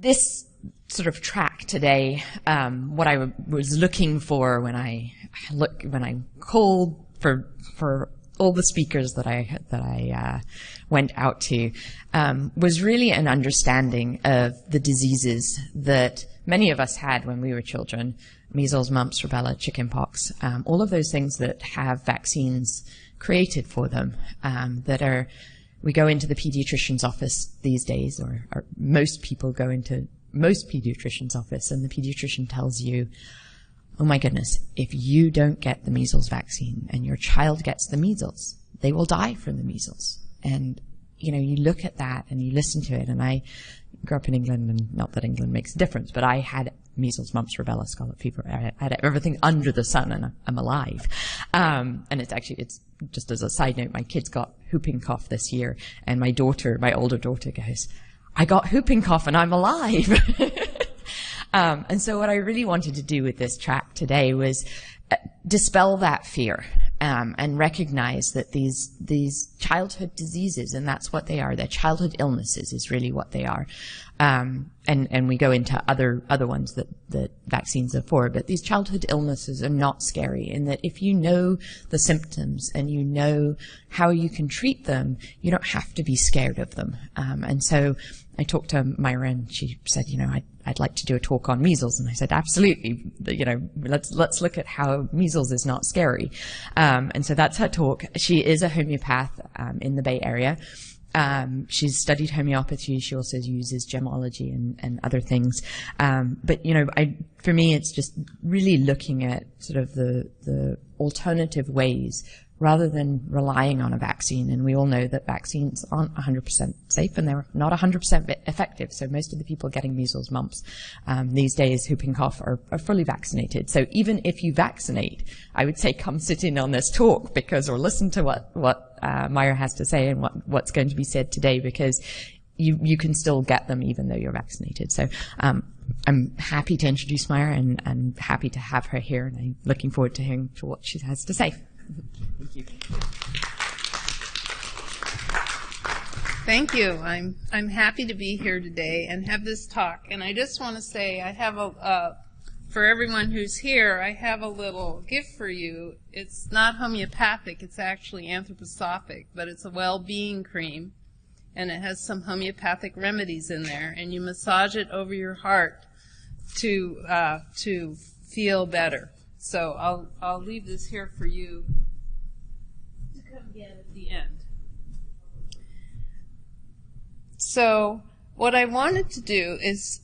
This sort of track today, what I was looking for when I called for all the speakers that I went out to, was really an understanding of the diseases that many of us had when we were children: measles, mumps, rubella, chickenpox, all of those things that have vaccines created for them, we go into the pediatrician's office these days, or most people go into most pediatrician's office, and the pediatrician tells you, oh my goodness, if you don't get the measles vaccine and your child gets the measles, they will die from the measles. And, you know, you look at that and you listen to it, and I grew up in England, and not that England makes a difference, but I had measles, mumps, rubella, scarlet fever. I had everything under the sun, and I'm alive. And it's just as a side note, my kids got whooping cough this year, and my older daughter goes, I got whooping cough and I'm alive. And so what I really wanted to do with this track today was dispel that fear, and recognize that these childhood diseases, and that's what they are, they're childhood illnesses is really what they are. And we go into other ones that vaccines are for, but these childhood illnesses are not scary, in that if you know the symptoms and you know how you can treat them, you don't have to be scared of them. And so I talked to Myra, and she said, you know, I'd like to do a talk on measles. And I said, absolutely, you know, let's look at how measles is not scary. And so that's her talk. She is a homeopath in the Bay Area. She's studied homeopathy. She also uses gemology and other things. But, you know, for me, it's just really looking at sort of the alternative ways rather than relying on a vaccine. And we all know that vaccines aren't 100% safe, and they're not 100% effective. So most of the people getting measles, mumps, these days, whooping cough, are fully vaccinated. So even if you vaccinate, I would say come sit in on this talk, or listen to what Myra has to say and what's going to be said today, because you can still get them even though you're vaccinated. So I'm happy to introduce Myra, and happy to have her here, and I'm looking forward to hearing what she has to say. Thank you. Thank you. I'm happy to be here today and have this talk. And I just want to say, I have for everyone who's here, I have a little gift for you. It's not homeopathic, it's actually anthroposophic, but it's a well-being cream, and it has some homeopathic remedies in there, and you massage it over your heart to feel better. So I'll leave this here for you to come get at the end. So what I wanted to do is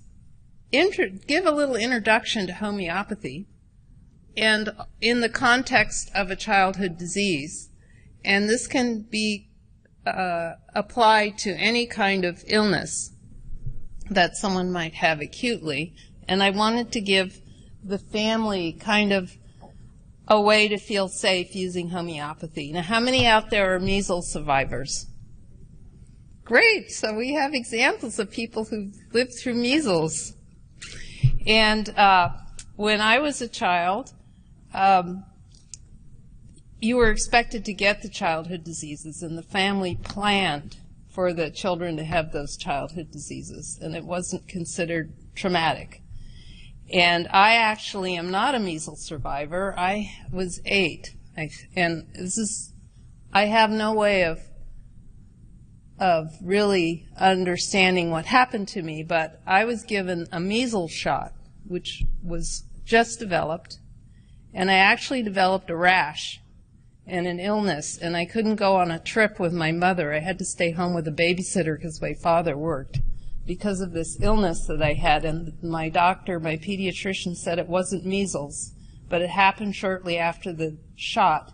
give a little introduction to homeopathy, and in the context of a childhood disease. And this can be applied to any kind of illness that someone might have acutely. And I wanted to give the family kind of a way to feel safe using homeopathy. Now, how many out there are measles survivors? Great, so we have examples of people who've lived through measles. And when I was a child, you were expected to get the childhood diseases, and the family planned for the children to have those childhood diseases, and it wasn't considered traumatic. And I actually am not a measles survivor. I was 8, and I have no way of really understanding what happened to me, but I was given a measles shot, which was just developed, and I actually developed a rash and an illness, and I couldn't go on a trip with my mother. I had to stay home with a babysitter because my father worked, because of this illness that I had. And my pediatrician said it wasn't measles, but it happened shortly after the shot.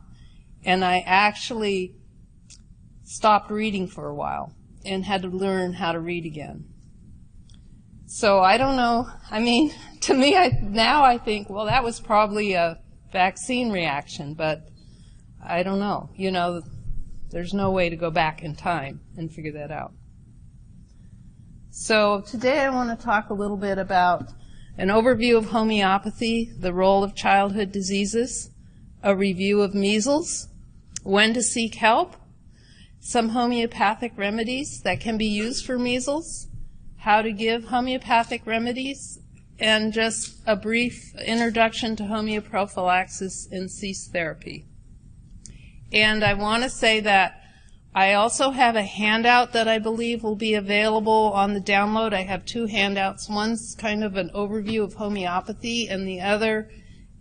And I actually stopped reading for a while and had to learn how to read again. So I don't know. I mean, to me, now I think, well, that was probably a vaccine reaction, but I don't know. You know, there's no way to go back in time and figure that out. So today I want to talk a little bit about an overview of homeopathy, the role of childhood diseases, a review of measles, when to seek help, some homeopathic remedies that can be used for measles, how to give homeopathic remedies, and just a brief introduction to homeoprophylaxis and cease therapy. And I want to say that I also have a handout that I believe will be available on the download. I have two handouts. One's kind of an overview of homeopathy, and the other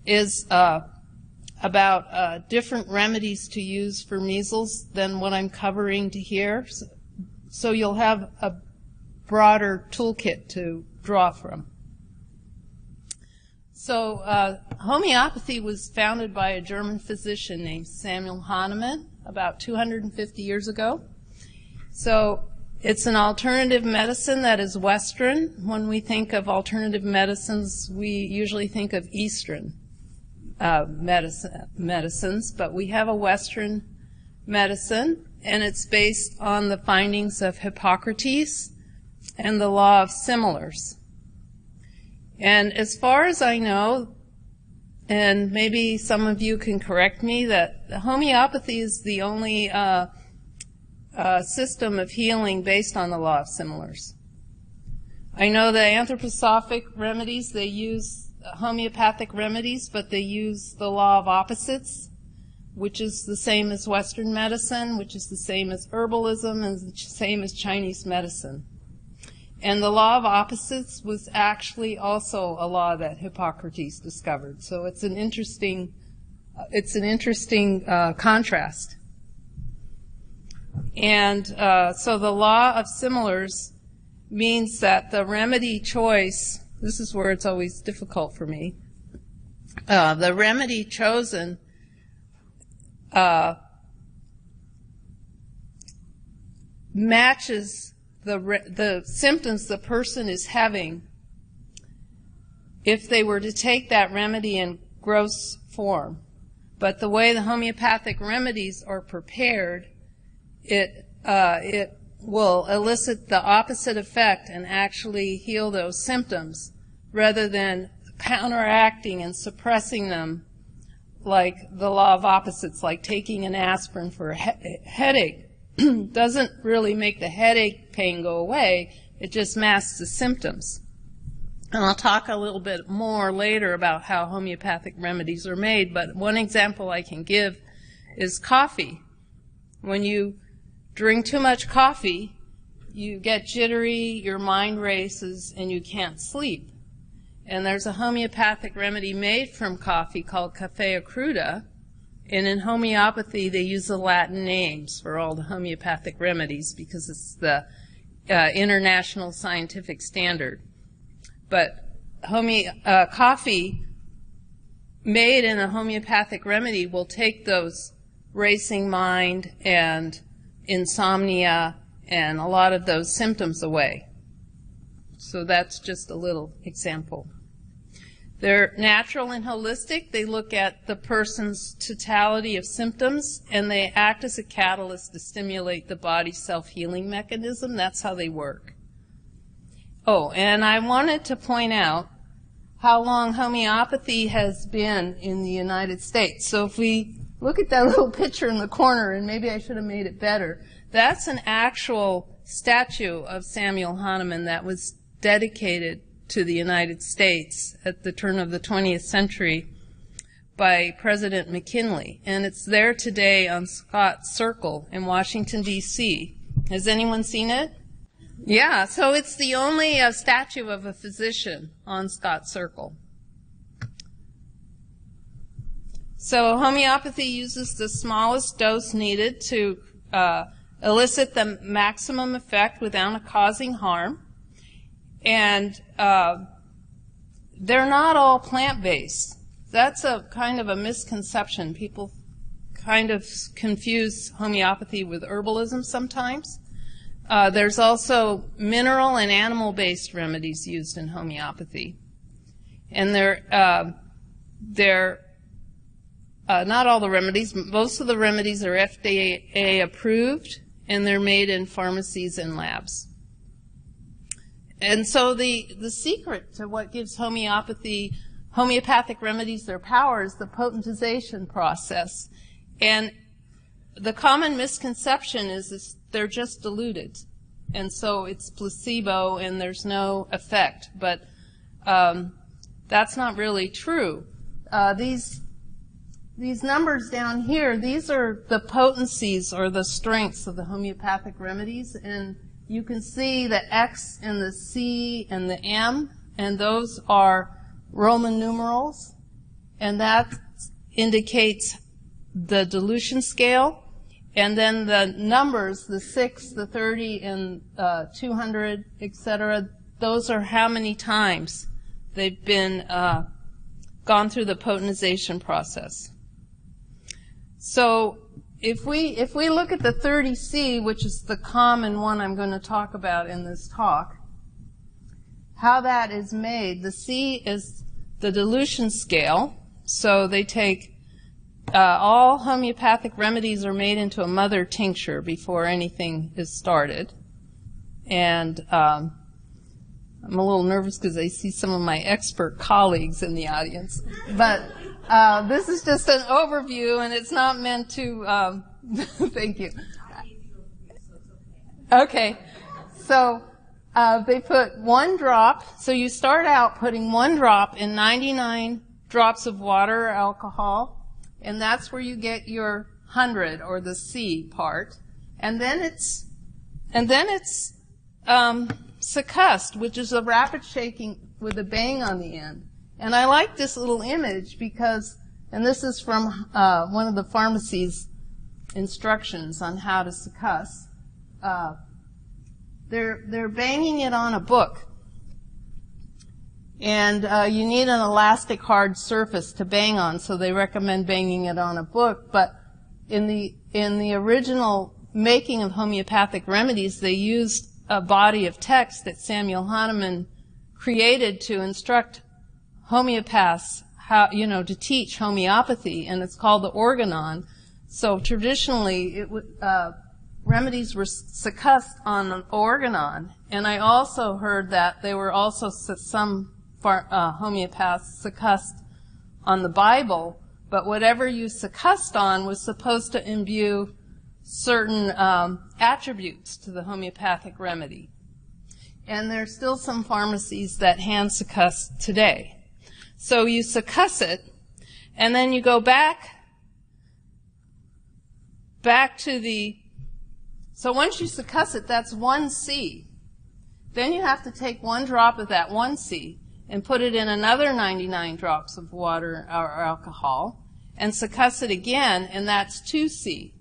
is about different remedies to use for measles than what I'm covering to here. So you'll have a broader toolkit to draw from. So homeopathy was founded by a German physician named Samuel Hahnemann about 250 years ago. So it's an alternative medicine that is Western. When we think of alternative medicines, we usually think of Eastern medicines, but we have a Western medicine, and it's based on the findings of Hippocrates and the law of similars. And as far as I know, and maybe some of you can correct me, that homeopathy is the only system of healing based on the law of similars. I know the anthroposophic remedies, they use homeopathic remedies, but they use the law of opposites, which is the same as Western medicine, which is the same as herbalism, and the same as Chinese medicine. And the law of opposites was actually also a law that Hippocrates discovered. So it's an interesting contrast. And so the law of similars means that the remedy choice, this is where it's always difficult for me, the remedy chosen matches the symptoms the person is having if they were to take that remedy in gross form. But the way the homeopathic remedies are prepared, it will elicit the opposite effect and actually heal those symptoms rather than counteracting and suppressing them like the law of opposites, like taking an aspirin for a headache. Doesn't really make the headache pain go away, it just masks the symptoms. And I'll talk a little bit more later about how homeopathic remedies are made, but one example I can give is coffee. When you drink too much coffee, you get jittery, your mind races, and you can't sleep. And there's a homeopathic remedy made from coffee called Coffea cruda. And in homeopathy, they use the Latin names for all the homeopathic remedies because it's the international scientific standard. But coffee made in a homeopathic remedy will take those racing mind and insomnia and a lot of those symptoms away. So that's just a little example. They're natural and holistic. They look at the person's totality of symptoms, and they act as a catalyst to stimulate the body's self-healing mechanism. That's how they work. Oh, and I wanted to point out how long homeopathy has been in the United States. So if we look at that little picture in the corner, and maybe I should have made it better, that's an actual statue of Samuel Hahnemann that was dedicated to the United States at the turn of the 20th century by President McKinley. And it's there today on Scott Circle in Washington, D.C. Has anyone seen it? Yeah, so it's the only statue of a physician on Scott Circle. So homeopathy uses the smallest dose needed to elicit the maximum effect without causing harm. And they're not all plant-based. That's a kind of a misconception. People kind of confuse homeopathy with herbalism sometimes. There's also mineral and animal-based remedies used in homeopathy. And they're not all the remedies, most of the remedies are FDA approved, and they're made in pharmacies and labs. And so the secret to what gives homeopathic remedies their power is the potentization process. And the common misconception is they're just diluted. and so it's placebo and there's no effect. But that's not really true. These numbers down here, these are the potencies or the strengths of the homeopathic remedies, and you can see the X and the C and the M, and those are Roman numerals, and that indicates the dilution scale. And then the numbers, the 6, the 30, and 200, etc., those are how many times they've been gone through the potentization process. So if we look at the 30C, which is the common one I'm going to talk about in this talk, how that is made, the C is the dilution scale. So they take all homeopathic remedies are made into a mother tincture before anything is started. And I'm a little nervous because I see some of my expert colleagues in the audience. But this is just an overview, and it's not meant to thank you. Okay. So they put 1 drop. So you start out putting 1 drop in 99 drops of water or alcohol. And that's where you get your 100 or the C part. And then it's succussed, which is a rapid shaking with a bang on the end. And I like this little image because, and this is from one of the pharmacy's instructions on how to succuss. They're banging it on a book. And you need an elastic hard surface to bang on, so they recommend banging it on a book. But in the original making of homeopathic remedies, they used a body of text that Samuel Hahnemann created to instruct homeopaths how, to teach homeopathy, and it's called the organon. So traditionally, remedies were succussed on an organon, and I also heard that they were also some homeopaths succussed on the Bible, but whatever you succussed on was supposed to imbue certain attributes to the homeopathic remedy. And there's still some pharmacies that hand succuss today. So you succuss it, and then you go back to so once you succuss it, that's 1C. Then you have to take 1 drop of that 1C and put it in another 99 drops of water or alcohol and succuss it again, and that's 2C.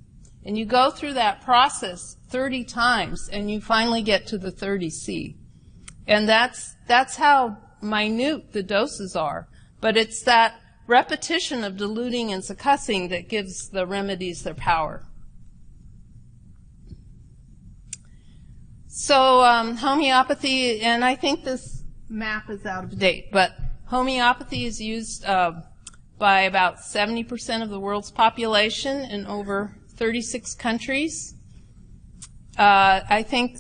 And you go through that process 30 times, and you finally get to the 30C. And that's how minute the doses are. But it's that repetition of diluting and succussing that gives the remedies their power. So homeopathy, and I think this map is out of date, but homeopathy is used by about 70% of the world's population in over 36 countries. I think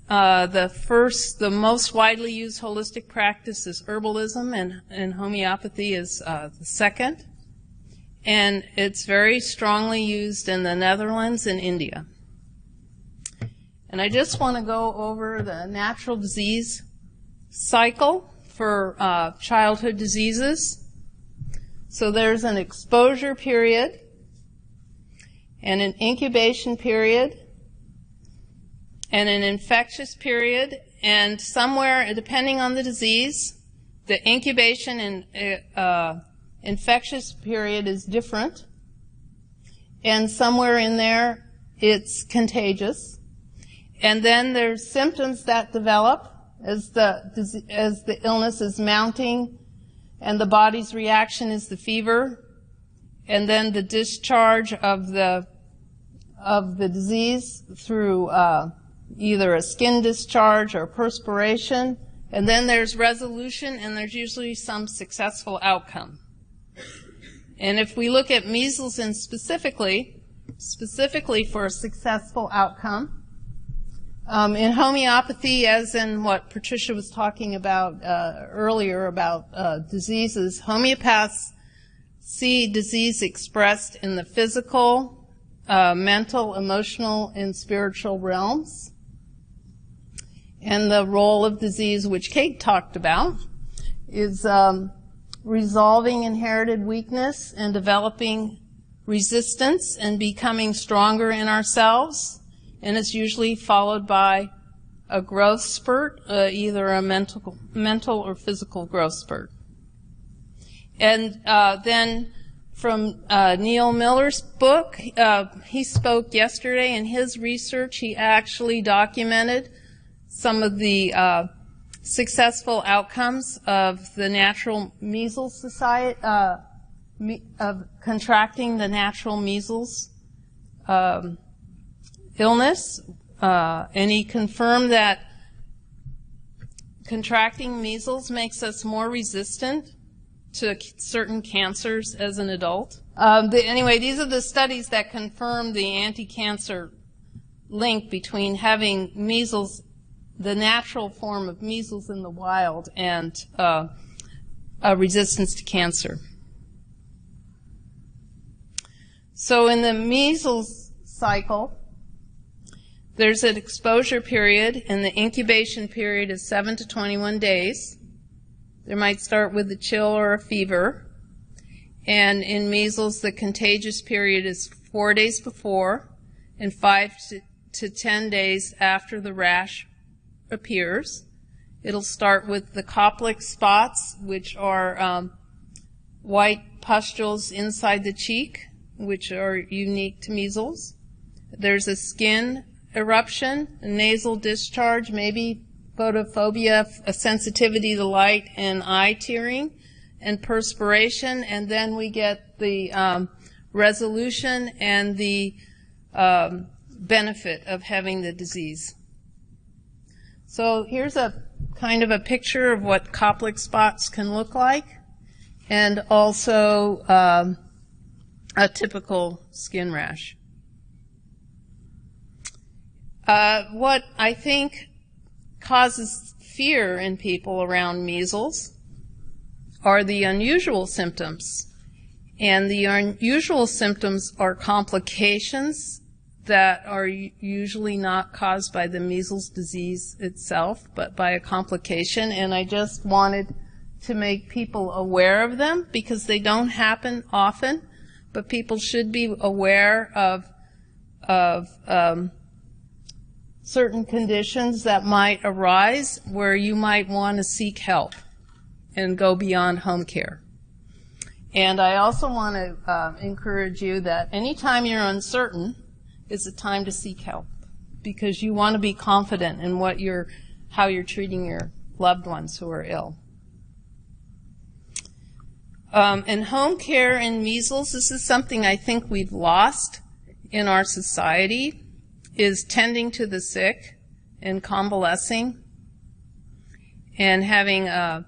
the most widely used holistic practice is herbalism, and homeopathy is the second. And it's very strongly used in the Netherlands and India. And I just want to go over the natural disease cycle for childhood diseases. So there's an exposure period and an incubation period and an infectious period, and somewhere, depending on the disease, the incubation and infectious period is different, and somewhere in there it's contagious. And then there's symptoms that develop as the illness is mounting, and the body's reaction is the fever, and then the discharge of the disease through either a skin discharge or perspiration, and then there's resolution, and there's usually some successful outcome. And if we look at measles and specifically for a successful outcome, in homeopathy, as in what Patricia was talking about earlier about diseases, homeopaths see disease expressed in the physical, mental, emotional, and spiritual realms. And the role of disease, which Kate talked about, is resolving inherited weakness and developing resistance and becoming stronger in ourselves. And it's usually followed by a growth spurt, either a mental or physical growth spurt. And then from Neil Miller's book, he spoke yesterday. In his research, he actually documented some of the successful outcomes of the natural measles society, of contracting the natural measles illness. And he confirmed that contracting measles makes us more resistant to certain cancers as an adult. Anyway, these are the studies that confirm the anti-cancer link between having measles, the natural form of measles in the wild, and a resistance to cancer. So in the measles cycle, there's an exposure period, and the incubation period is 7 to 21 days. They might start with a chill or a fever. And in measles, the contagious period is 4 days before and 5 to 10 days after the rash appears. It'll start with the Koplik spots, which are white pustules inside the cheek, which are unique to measles. There's a skin eruption, a nasal discharge, maybe photophobia, a sensitivity to light, and eye tearing, and perspiration, and then we get the resolution and the benefit of having the disease. So here's a kind of a picture of what Koplik spots can look like, and also a typical skin rash. What I think causes fear in people around measles are the unusual symptoms. And the unusual symptoms are complications that are usually not caused by the measles disease itself, but by a complication. And I just wanted to make people aware of them because they don't happen often, but people should be aware of certain conditions that might arise where you might want to seek help and go beyond home care. And I also want to encourage you that anytime you're uncertain is a time to seek help, because you want to be confident in how you're treating your loved ones who are ill. And home care in measles, this is something I think we've lost in our society, is tending to the sick and convalescing and having a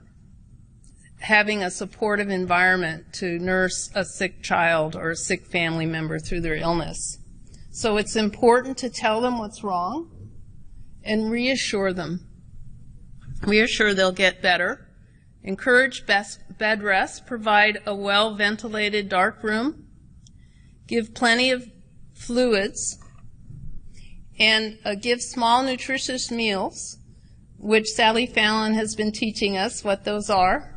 supportive environment to nurse a sick child or a sick family member through their illness. So it's important to tell them what's wrong and reassure them. Reassure they'll get better. Encourage bed rest. Provide a well-ventilated dark room. Give plenty of fluids. And give small, nutritious meals, which Sally Fallon has been teaching us what those are.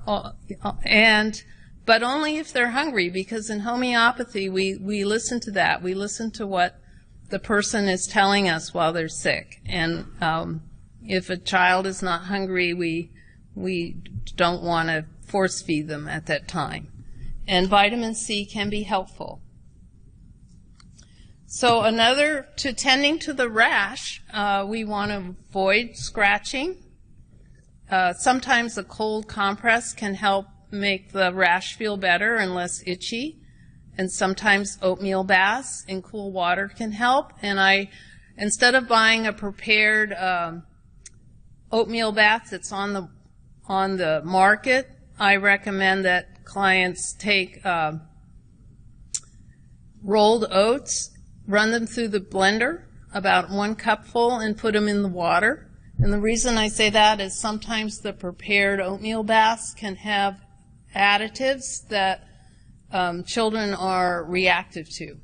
But only if they're hungry, because in homeopathy we listen to that. We listen to what the person is telling us while they're sick. And if a child is not hungry, we don't want to force feed them at that time. And vitamin C can be helpful. So to tending to the rash, we want to avoid scratching. Sometimes a cold compress can help make the rash feel better and less itchy. And sometimes oatmeal baths in cool water can help. And instead of buying a prepared oatmeal bath that's on the market, I recommend that clients take rolled oats, run them through the blender, about 1 cupful, and put them in the water. And the reason I say that is sometimes the prepared oatmeal baths can have additives that children are reactive to.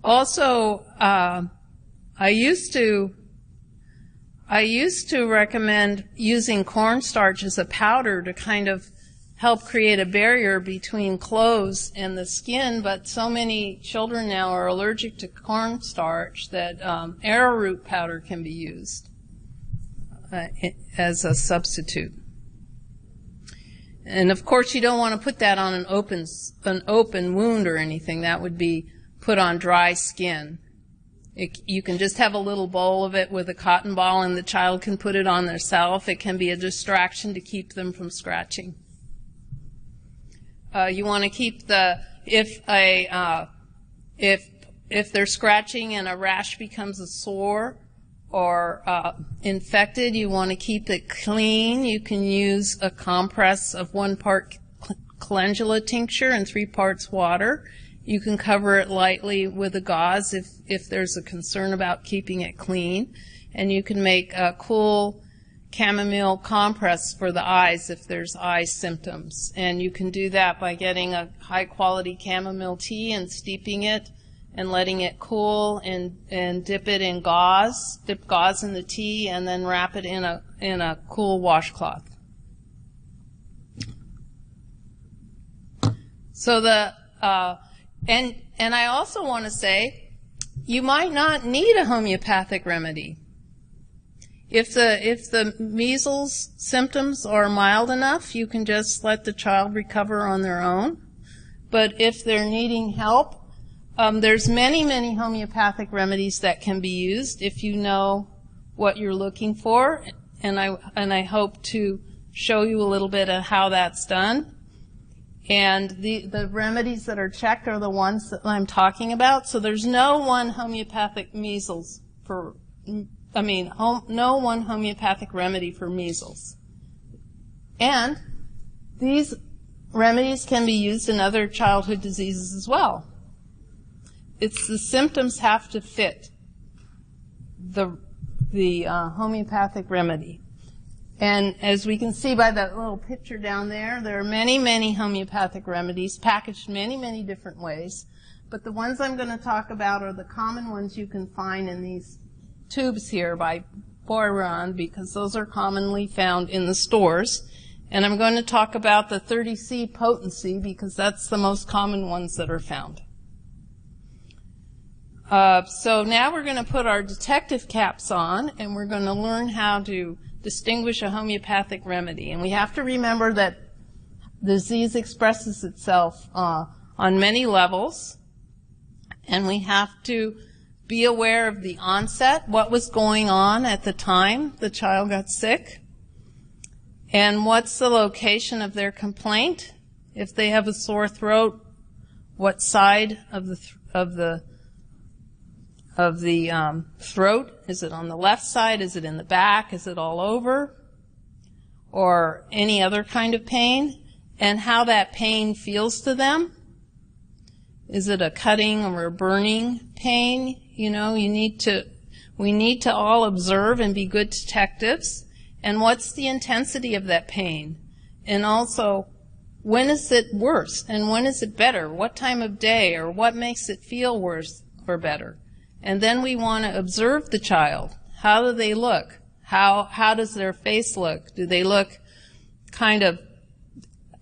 Also, I used to recommend using cornstarch as a powder to kind of help create a barrier between clothes and the skin, but so many children now are allergic to cornstarch that arrowroot powder can be used as a substitute. And of course you don't want to put that on an open wound or anything. That would be put on dry skin. You can just have a little bowl of it with a cotton ball and the child can put it on themselves. It can be a distraction to keep them from scratching. You want to keep if they're scratching and a rash becomes a sore or infected, you want to keep it clean. You can use a compress of 1 part calendula tincture and 3 parts water. You can cover it lightly with a gauze if there's a concern about keeping it clean. And you can make a cool chamomile compress for the eyes if there's eye symptoms. And you can do that by getting a high quality chamomile tea and steeping it and letting it cool and dip it in gauze. Dip gauze in the tea and then wrap it in a cool washcloth. So and I also want to say, you might not need a homeopathic remedy. If the measles symptoms are mild enough, you can just let the child recover on their own. But if they're needing help, there's many homeopathic remedies that can be used if you know what you're looking for. And I hope to show you a little bit of how that's done. And the remedies that are checked are the ones that I'm talking about. So there's no one homeopathic measles no one homeopathic remedy for measles. And these remedies can be used in other childhood diseases as well. It's the symptoms have to fit the homeopathic remedy. And as we can see by that little picture down there, there are many homeopathic remedies packaged many different ways. But the ones I'm going to talk about are the common ones you can find in these tubes here by Boiron, because those are commonly found in the stores. And I'm going to talk about the 30C potency because that's the most common ones that are found. So now we're going to put our detective caps on and we're going to learn how to distinguish a homeopathic remedy. And we have to remember that disease expresses itself on many levels, and we have to be aware of the onset, what was going on at the time the child got sick, and what's the location of their complaint. If they have a sore throat, what side of the throat? Is it on the left side? Is it in the back? Is it all over? Or any other kind of pain? And how that pain feels to them. Is it a cutting or a burning pain? You know, we need to all observe and be good detectives. And what's the intensity of that pain? And also, when is it worse? And when is it better? What time of day? Or what makes it feel worse or better? And then we want to observe the child. How do they look? How does their face look? Do they look kind of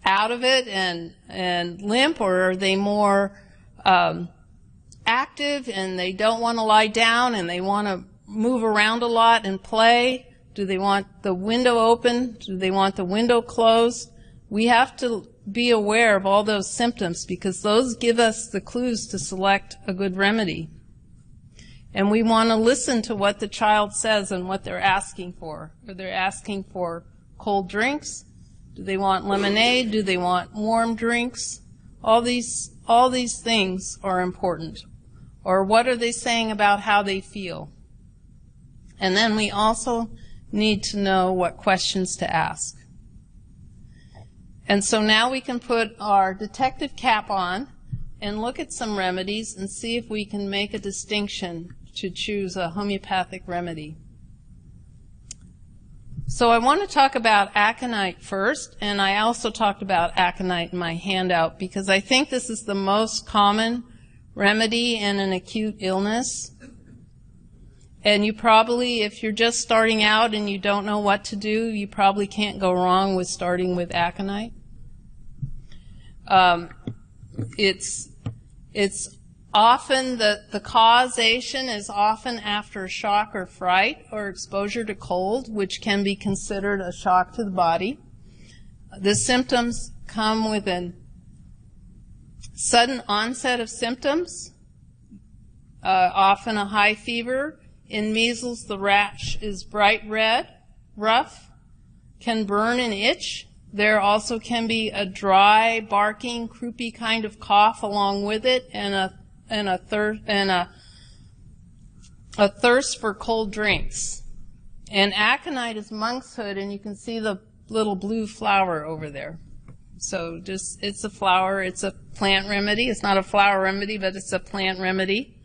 out of it and limp, or are they more active and they don't want to lie down and they want to move around a lot and play? Do they want the window open? Do they want the window closed? We have to be aware of all those symptoms because those give us the clues to select a good remedy. And we want to listen to what the child says and what they're asking for. Are they asking for cold drinks? Do they want lemonade? Do they want warm drinks? All these things are important. Or what are they saying about how they feel? And then we also need to know what questions to ask. And so now we can put our detective cap on and look at some remedies and see if we can make a distinction to choose a homeopathic remedy. So I want to talk about aconite first, and I also talked about aconite in my handout because I think this is the most common remedy in an acute illness. And you probably, if you're just starting out and you don't know what to do, you probably can't go wrong with starting with aconite. It's often, the causation is often after shock or fright or exposure to cold, which can be considered a shock to the body. The symptoms come with a sudden onset of symptoms, often a high fever. In measles, the rash is bright red, rough, can burn and itch. There also can be a dry, barking, croupy kind of cough along with it, and a thirst for cold drinks. And aconite is monkshood, and you can see the little blue flower over there. So just, it's a flower, it's a plant remedy. It's not a flower remedy, but it's a plant remedy.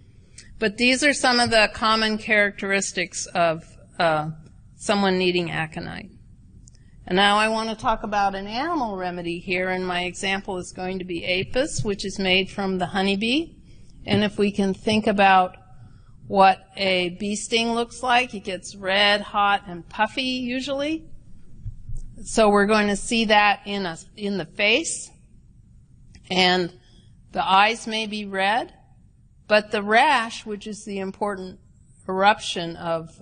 But these are some of the common characteristics of someone needing aconite. And now I want to talk about an animal remedy here, and my example is going to be apis, which is made from the honeybee. And if we can think about what a bee sting looks like, it gets red, hot, and puffy usually. So we're going to see that in the face, and the eyes may be red, but the rash, which is the important eruption of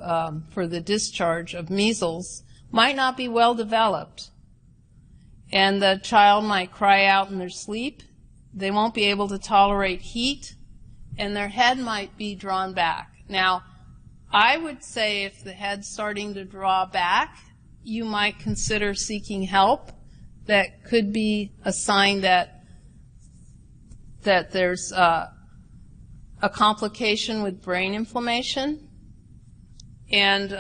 for the discharge of measles, might not be well developed, and the child might cry out in their sleep. They won't be able to tolerate heat, and their head might be drawn back. Now, I would say if the head's starting to draw back, you might consider seeking help. That could be a sign that there's a complication with brain inflammation. And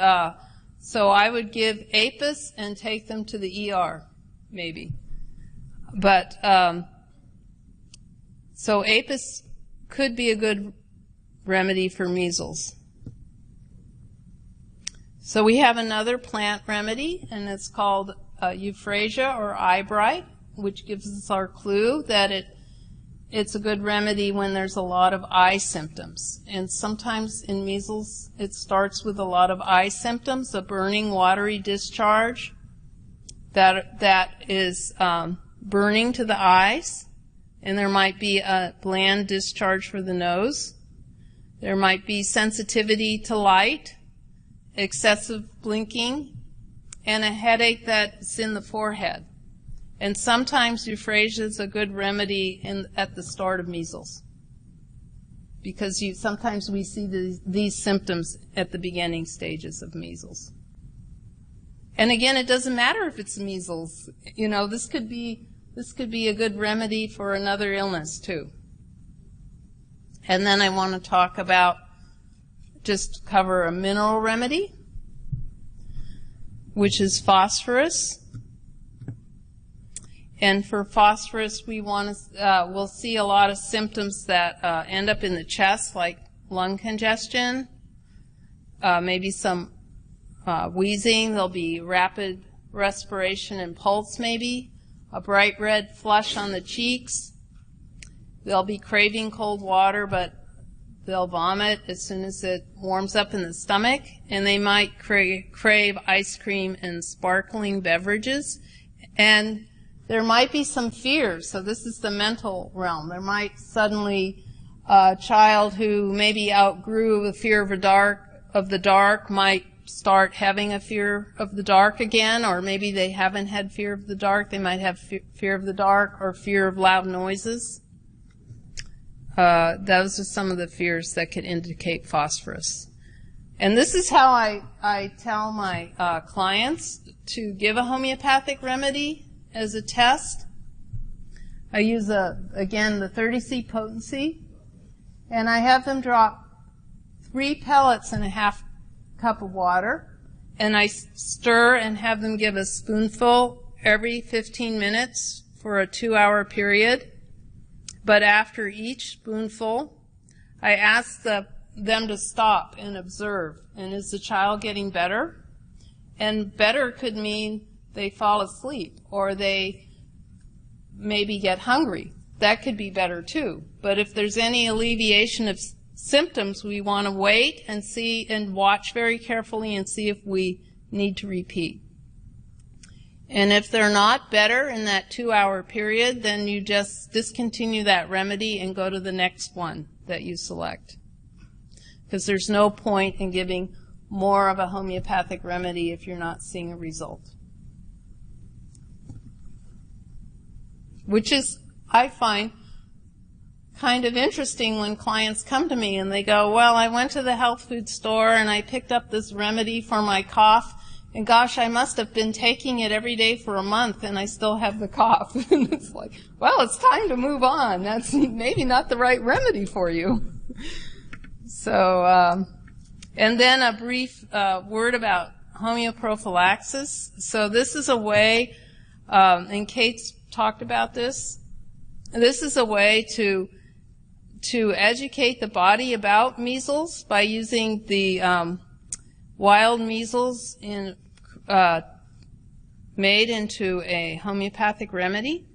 so I would give apis and take them to the ER, maybe. But so apis could be a good remedy for measles. So we have another plant remedy, and it's called euphrasia or eyebright, which gives us our clue that it's a good remedy when there's a lot of eye symptoms. And sometimes in measles, it starts with a lot of eye symptoms, a burning, watery discharge that is burning to the eyes, and there might be a bland discharge for the nose. There might be sensitivity to light, excessive blinking, and a headache that's in the forehead. And sometimes euphrasia is a good remedy at the start of measles, because sometimes we see these symptoms at the beginning stages of measles. And again, it doesn't matter if it's measles. You know, this could be a good remedy for another illness too. And then I want to talk about, just cover a mineral remedy, which is phosphorus. And for phosphorus, we'll see a lot of symptoms that end up in the chest, like lung congestion, maybe some wheezing. There'll be rapid respiration and pulse, maybe a bright red flush on the cheeks. They'll be craving cold water, but they'll vomit as soon as it warms up in the stomach, and they might crave ice cream and sparkling beverages. And there might be some fears. So this is the mental realm. There might suddenly a child who maybe outgrew the fear of the dark might start having a fear of the dark again, or maybe they haven't had fear of the dark. They might have fear of the dark or fear of loud noises. Those are some of the fears that could indicate phosphorus. And this is how I tell my clients to give a homeopathic remedy as a test. I use, again, the 30C potency, and I have them drop 3 pellets in a half cup of water, and I stir and have them give a spoonful every 15 minutes for a 2-hour period. But after each spoonful, I ask them to stop and observe. And is the child getting better? And better could mean they fall asleep, or they maybe get hungry. That could be better too. But if there's any alleviation of symptoms, we want to wait and see and watch very carefully and see if we need to repeat. And if they're not better in that 2-hour period, then you just discontinue that remedy and go to the next one that you select. Because there's no point in giving more of a homeopathic remedy if you're not seeing a result. Which is, I find, kind of interesting when clients come to me and they go, well, I went to the health food store and I picked up this remedy for my cough, and gosh, I must have been taking it every day for a month and I still have the cough. And it's like, well, it's time to move on. That's maybe not the right remedy for you. So, and then a brief word about homeoprophylaxis. So this is a way, and Kate's talked about this, this is a way to educate the body about measles by using the wild measles made into a homeopathic remedy.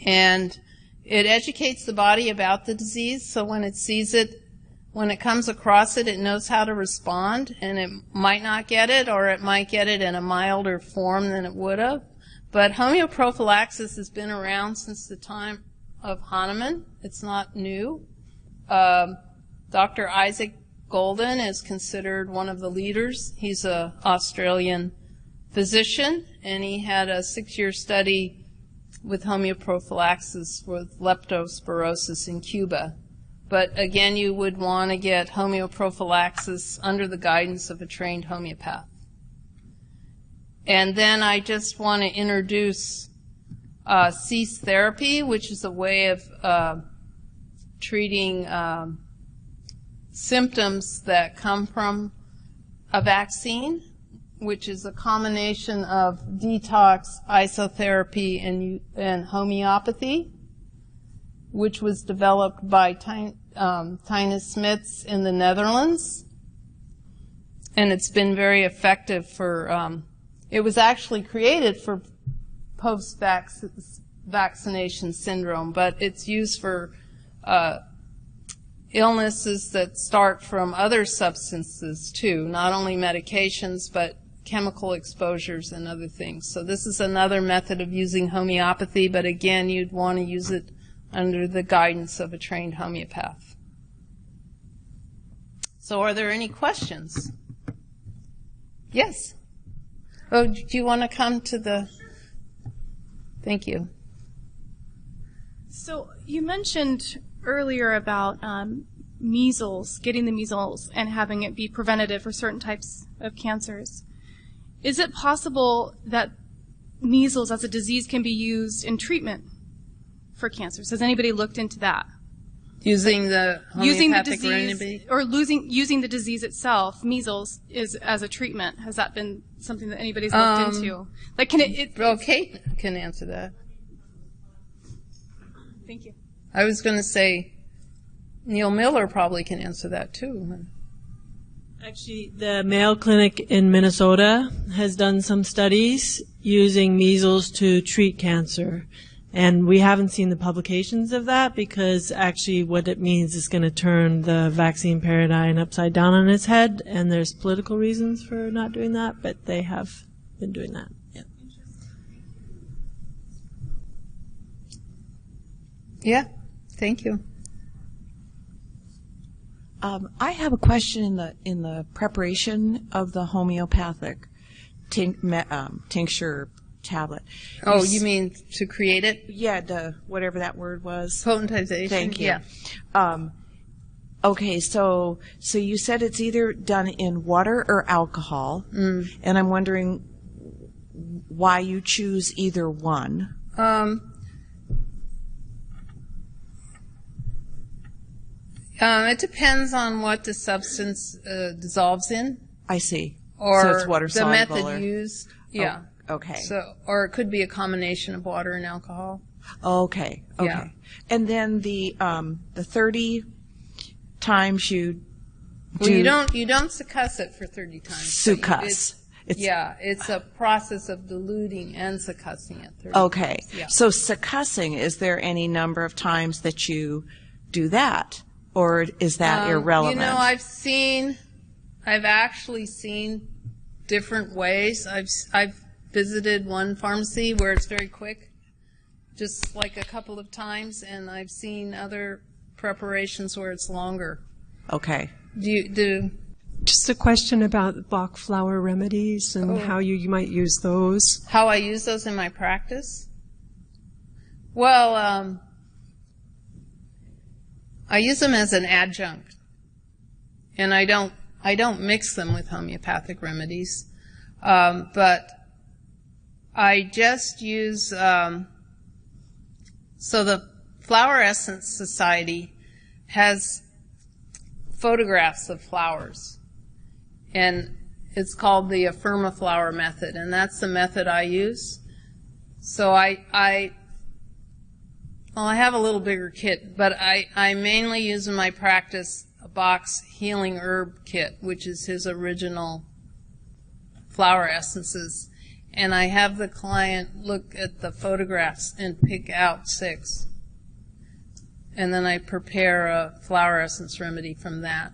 And it educates the body about the disease, so when it sees it, when it comes across it, it knows how to respond, and it might not get it, or it might get it in a milder form than it would have. But homeoprophylaxis has been around since the time of Hahnemann. It's not new. Dr. Isaac Golden is considered one of the leaders. He's an Australian physician, and he had a 6-year study with homeoprophylaxis with leptospirosis in Cuba. But again, you would want to get homeoprophylaxis under the guidance of a trained homeopath. And then I just want to introduce cease therapy, which is a way of treating symptoms that come from a vaccine, which is a combination of detox, isotherapy, and homeopathy, which was developed by Tine Smits in the Netherlands. And it's been very effective for, it was actually created for post-vaccination syndrome, but it's used for illnesses that start from other substances too, not only medications, but chemical exposures and other things. So this is another method of using homeopathy, but again, you'd want to use it under the guidance of a trained homeopath. So are there any questions? Yes? Oh, do you want to come to the... Thank you. So you mentioned earlier about measles, getting the measles and having it be preventative for certain types of cancers. Is it possible that measles as a disease can be used in treatment for cancers? Has anybody looked into that? Using the homeopathic remedy? Or using the disease itself, measles, as a treatment. Has that been something that anybody's looked into? Like, can well, Kate can answer that. Thank you. I was going to say Neil Miller probably can answer that too. Actually, the Mayo Clinic in Minnesota has done some studies using measles to treat cancer. And we haven't seen the publications of that because actually what it means is going to turn the vaccine paradigm upside down on its head, and there's political reasons for not doing that, but they have been doing that. Yeah. Yeah, thank you. I have a question in the preparation of the homeopathic tincture tablet. Oh, you mean to create it? Yeah, whatever that word was. Potentization. Thank you. Yeah. Okay, so you said it's either done in water or alcohol, and I'm wondering why you choose either one. It depends on what the substance dissolves in. I see. Or so it's water soluble. The method used. Yeah. Oh, okay. So, or it could be a combination of water and alcohol. Okay. Okay. Yeah. And then the 30 times you Well, you don't succuss it for 30 times. Succuss. It's a process of diluting and succussing it 30 Okay. times. Yeah. So succussing, is there any number of times that you do that? or is that irrelevant? You know, I've actually seen different ways. I've visited one pharmacy where it's very quick, just like a couple of times, and I've seen other preparations where it's longer. Okay. Just a question about Bach flower remedies and how you might use those. How I use those in my practice? Well, I use them as an adjunct, and I don't mix them with homeopathic remedies, but I just use. So the Flower Essence Society has photographs of flowers, and it's called the Affirmaflower method, and that's the method I use. So I have a little bigger kit, but I mainly use in my practice a Bach's Healing Herb Kit, which is his original flower essences. And I have the client look at the photographs and pick out 6. And then I prepare a flower essence remedy from that.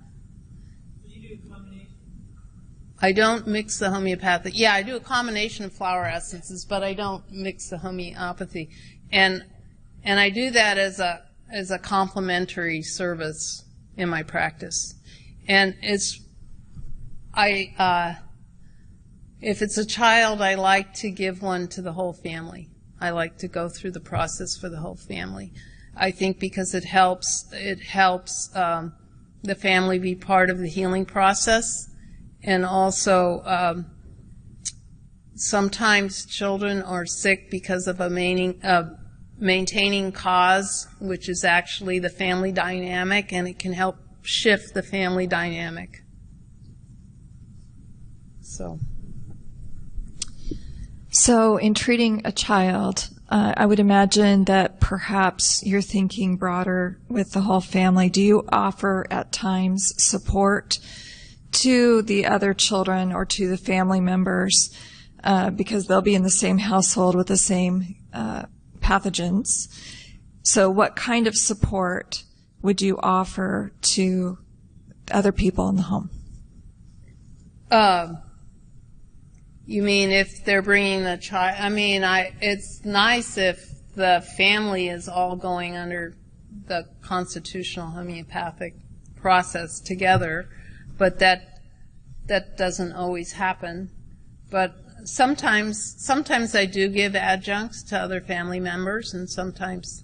I don't mix the homeopathic. Yeah, I do a combination of flower essences, but I don't mix the homeopathy. And I do that as a complementary service in my practice. And if it's a child, I like to give one to the whole family. I like to go through the process for the whole family. I think because it helps the family be part of the healing process, and also sometimes children are sick because of a maintaining cause, which is actually the family dynamic, and it can help shift the family dynamic. So in treating a child, I would imagine that perhaps you're thinking broader with the whole family. Do you offer at times support to the other children or to the family members because they'll be in the same household with the same pathogens? So what kind of support would you offer to other people in the home? You mean if they're bringing the child? I mean, it's nice if the family is all going under the constitutional homeopathic process together, but that doesn't always happen. But sometimes I do give adjuncts to other family members, and sometimes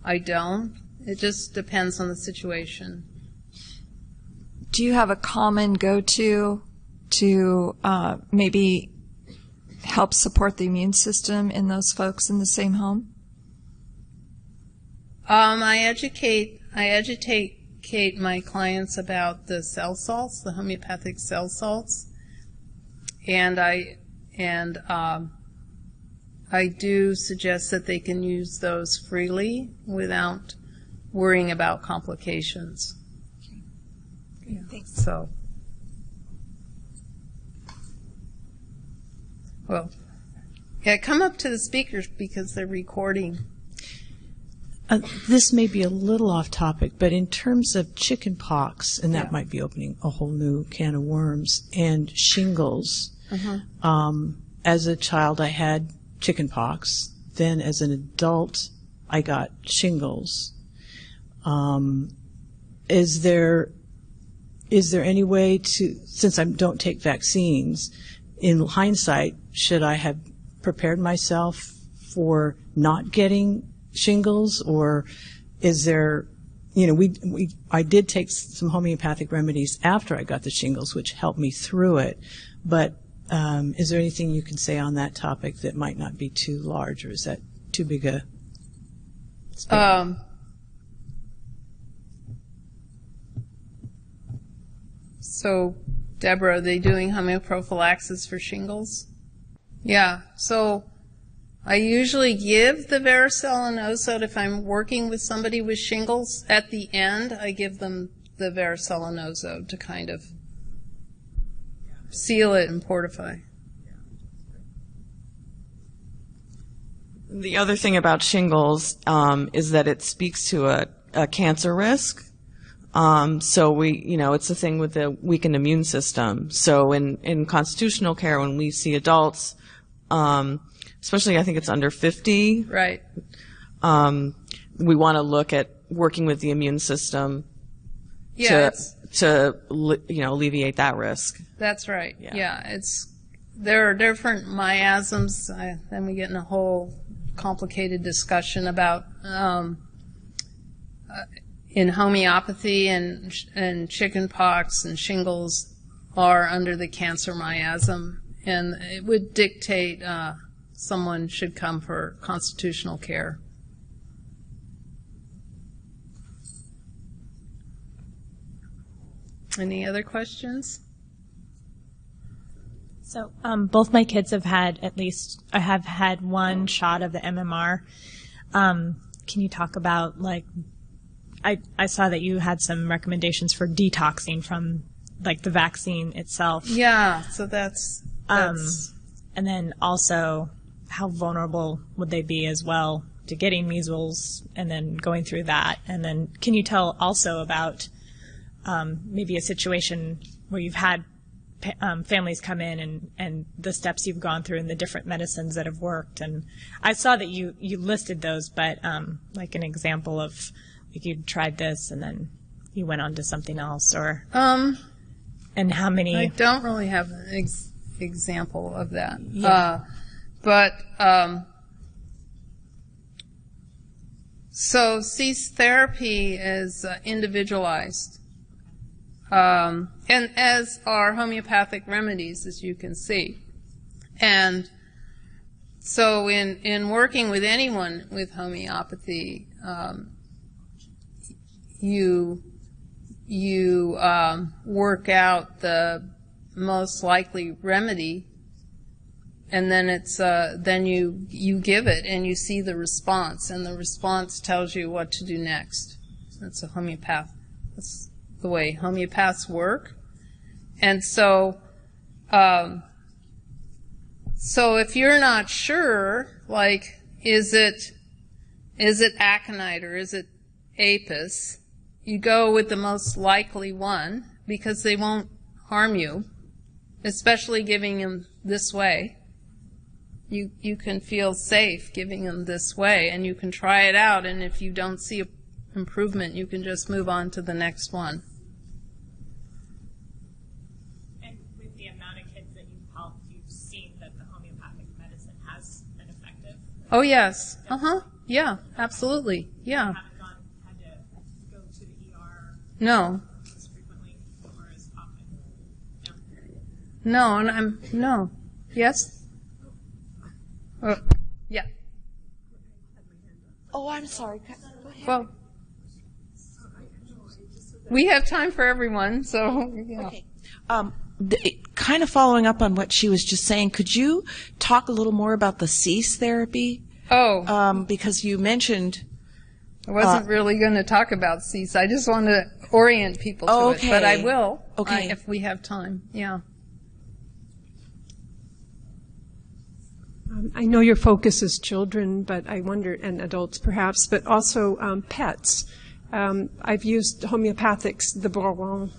I don't. It just depends on the situation. Do you have a common go-to to maybe help support the immune system in those folks in the same home? I educate my clients about the cell salts, the homeopathic cell salts, and I do suggest that they can use those freely without worrying about complications. Okay, thanks. So. Well, yeah, come up to the speakers because they're recording. This may be a little off topic, but in terms of chicken pox, and that might be opening a whole new can of worms, and shingles, as a child I had chicken pox. Then as an adult, I got shingles. Is there any way to, since I don't take vaccines, in hindsight, should I have prepared myself for not getting shingles, or is there, I did take some homeopathic remedies after I got the shingles, which helped me through it, but is there anything you can say on that topic that might not be too large, or is that too big a span? So, Deborah, are they doing homeoprophylaxis for shingles? Yeah, so I usually give the varicella nosode if I'm working with somebody with shingles. At the end, I give them the varicella nosode to kind of seal it and fortify. The other thing about shingles is that it speaks to a cancer risk. So it's the thing with the weakened immune system. So in constitutional care, when we see adults, especially I think it's under 50, Right. We want to look at working with the immune system Yeah, to alleviate that risk. that's right. Yeah. Yeah, there are different miasms. Then we get in a whole complicated discussion about in homeopathy and chickenpox and shingles are under the cancer miasm, and it would dictate someone should come for constitutional care. Any other questions? So, both my kids have had have had one shot of the MMR. Can you talk about, I saw that you had some recommendations for detoxing from, the vaccine itself. Yeah, so that's and then also, how vulnerable would they be as well to getting measles and then going through that? And then can you tell also about maybe a situation where you've had families come in and the steps you've gone through and the different medicines that have worked? And I saw that you listed those, but like an example of you tried this and then you went on to something else, or and how many? I don't really have an example of that. Yeah. So cease therapy is individualized. And as are homeopathic remedies, as you can see. And so in working with anyone with homeopathy, you work out the most likely remedy, and then then you give it and you see the response, and the response tells you what to do next. That's a homeopath. That's the way homeopaths work. And so if you're not sure, is it aconite or is it apis, you go with the most likely one because they won't harm you, especially giving them this way. You can feel safe giving them this way, and you can try it out, and if you don't see improvement, you can just move on to the next one. And with the amount of kids that you've helped, you've seen that the homeopathic medicine has been effective? Oh, yes. Yeah, absolutely. Yeah. Had to go to the ER No. as frequently or as often? No, and no. Yes? Yeah. Oh, I'm sorry. Go ahead. Well, we have time for everyone, so, Okay. Kind of following up on what she was just saying, could you talk a little more about the cease therapy? Because you mentioned... I wasn't really going to talk about cease. I just want to orient people to it, but I will if we have time. Yeah. I know your focus is children, but I wonder, and adults perhaps, but also pets. I've used homeopathics, the Boron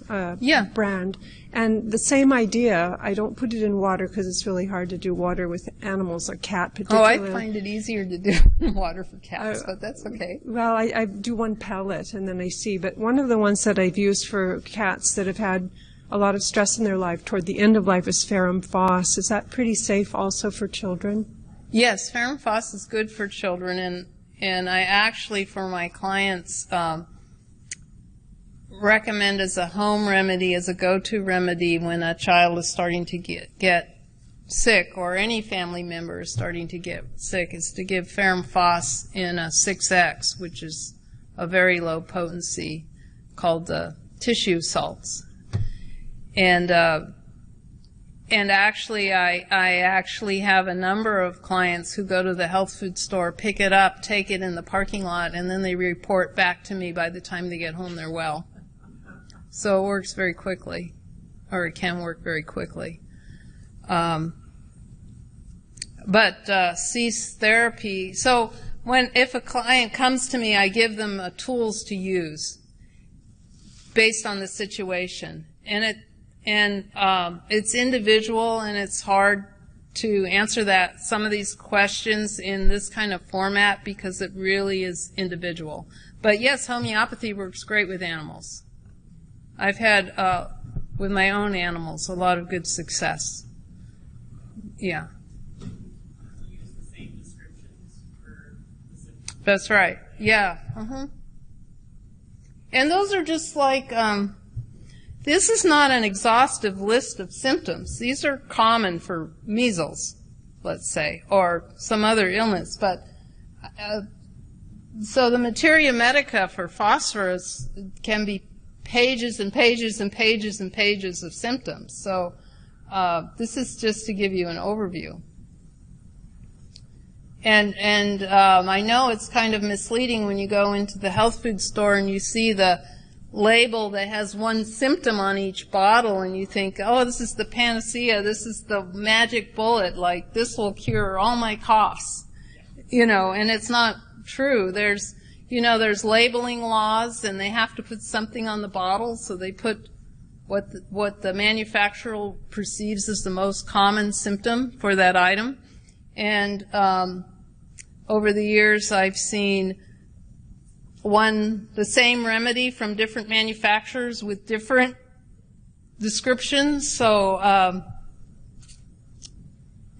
brand, and the same idea. I don't put it in water because it's really hard to do water with animals, a cat particularly. Oh, I find it easier to do water for cats, but that's okay. Well, I do one pellet and then I see, but one of the ones that I've used for cats that have had a lot of stress in their life toward the end of life is ferrum phos. Is that pretty safe also for children? Yes, ferrum phos is good for children, and I actually, for my clients, recommend as a home remedy, as a go-to remedy when a child is starting to get sick, or any family member is starting to get sick, is to give ferrum phos in a 6X, which is a very low potency, called the tissue salts. And actually, I actually have a number of clients who go to the health food store, pick it up, take it in the parking lot, and then they report back to me by the time they get home they're well. So it works very quickly, or it can work very quickly. But cease therapy. So if a client comes to me, I give them tools to use. based on the situation. And it's individual, and it's hard to answer some of these questions in this kind of format because it really is individual. But yes, homeopathy works great with animals. I've had, with my own animals, a lot of good success. Yeah. Use the same descriptions for the symptoms. That's right. Yeah. And those are just like, this is not an exhaustive list of symptoms. These are common for measles, let's say, or some other illness. But so the materia medica for phosphorus can be pages and pages and pages and pages of symptoms. So this is just to give you an overview. And I know it's kind of misleading when you go into the health food store and you see the label that has one symptom on each bottle, and you think, oh, this is the panacea, this is the magic bullet, like this will cure all my coughs, and it's not true. There's labeling laws, and they have to put something on the bottle, so they put what the manufacturer perceives as the most common symptom for that item. And over the years, I've seen the same remedy from different manufacturers with different descriptions. So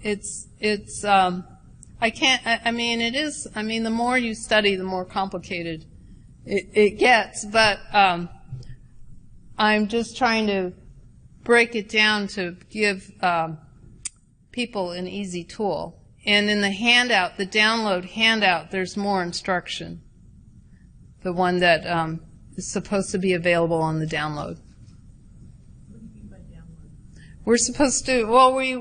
the more you study, the more complicated it gets. But I'm just trying to break it down to give people an easy tool. And in the handout, the download handout, there's more instruction. The one that is supposed to be available on the download. What do you mean by download?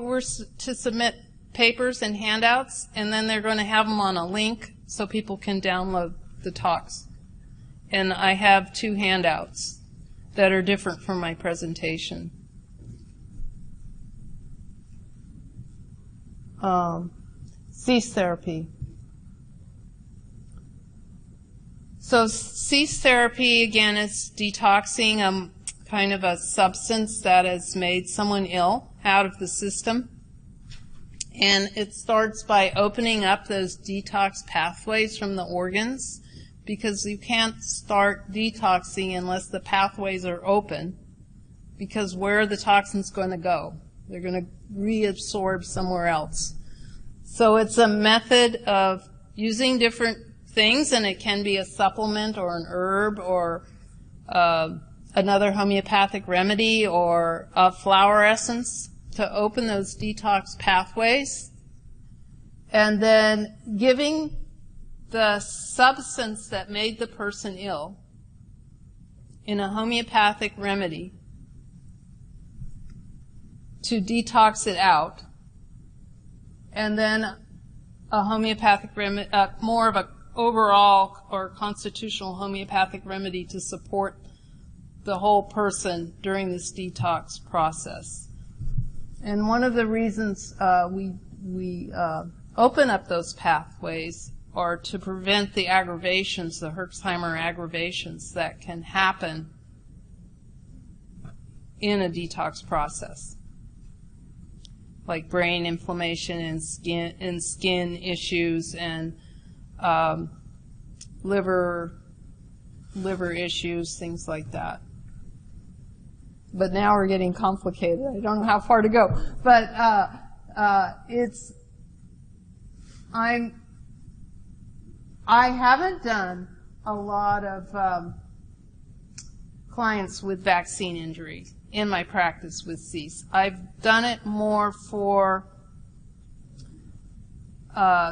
We're to submit papers and handouts, and then they're going to have them on a link so people can download the talks. And I have 2 handouts that are different from my presentation. Cease therapy. So cease therapy, again, is detoxing kind of a substance that has made someone ill out of the system. And it starts by opening up those detox pathways from the organs, because you can't start detoxing unless the pathways are open, because where are the toxins going to go? They're going to reabsorb somewhere else. So it's a method of using different things, and it can be a supplement or an herb or another homeopathic remedy or a flower essence to open those detox pathways, and then giving the substance that made the person ill in a homeopathic remedy to detox it out, and then a homeopathic remedy, more of a overall or constitutional homeopathic remedy to support the whole person during this detox process. And one of the reasons we open up those pathways are to prevent the aggravations, the Herxheimer aggravations that can happen in a detox process, like brain inflammation and skin issues and liver issues, things like that. But now we're getting complicated. I don't know how far to go. But I haven't done a lot of clients with vaccine injuries in my practice with cease. I've done it more for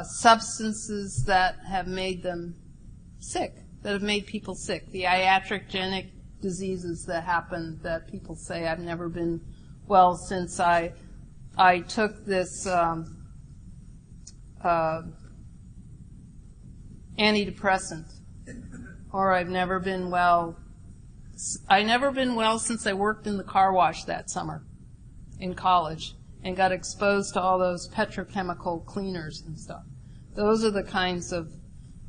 substances that have made them sick, that have made people sick, the iatrogenic diseases that happen that people say, I've never been well since I took this antidepressant, or I've never been well. I've never been well since I worked in the car wash that summer in college and got exposed to all those petrochemical cleaners and stuff. Those are the kinds of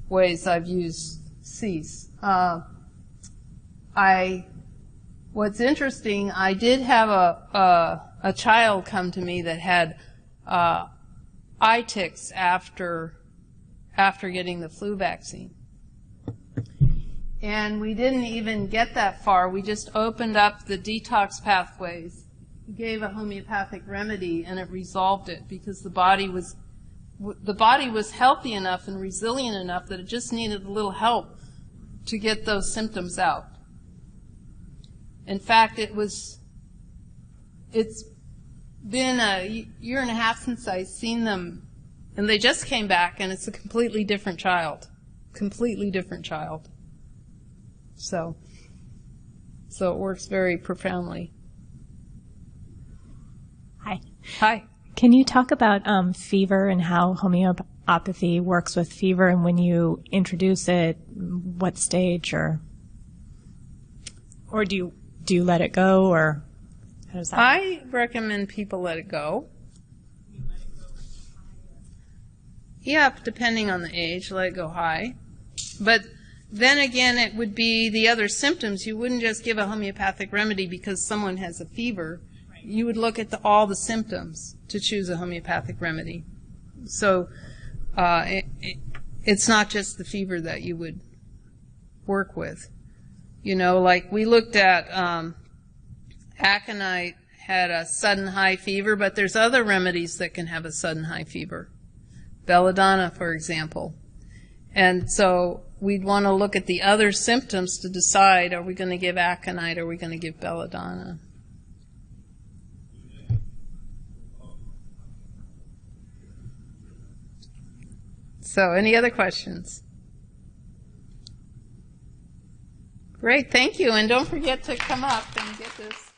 ways I've used cease. I What's interesting, I did have a child come to me that had eye ticks after getting the flu vaccine. And we didn't even get that far. We just opened up the detox pathways, gave a homeopathic remedy, and it resolved it because the body was healthy enough and resilient enough that it just needed a little help to get those symptoms out. In fact, it's been a year and a half since I've seen them, and they just came back, and it's a completely different child. Completely different child. So it works very profoundly. Hi. Hi. Can you talk about fever and how homeopathy works with fever, and when you introduce it, what stage, or do you let it go, or how does that work? I recommend people let it go. Yeah, depending on the age, let it go high. But then again, it would be the other symptoms. You wouldn't just give a homeopathic remedy because someone has a fever. Right. You would look at all the symptoms to choose a homeopathic remedy. So it's not just the fever that you would work with. You know, like we looked at aconite had a sudden high fever, but there's other remedies that can have a sudden high fever. Belladonna, for example. And so we'd want to look at the other symptoms to decide, are we going to give aconite or are we going to give belladonna? So any other questions? Great, thank you. And don't forget to come up and get this.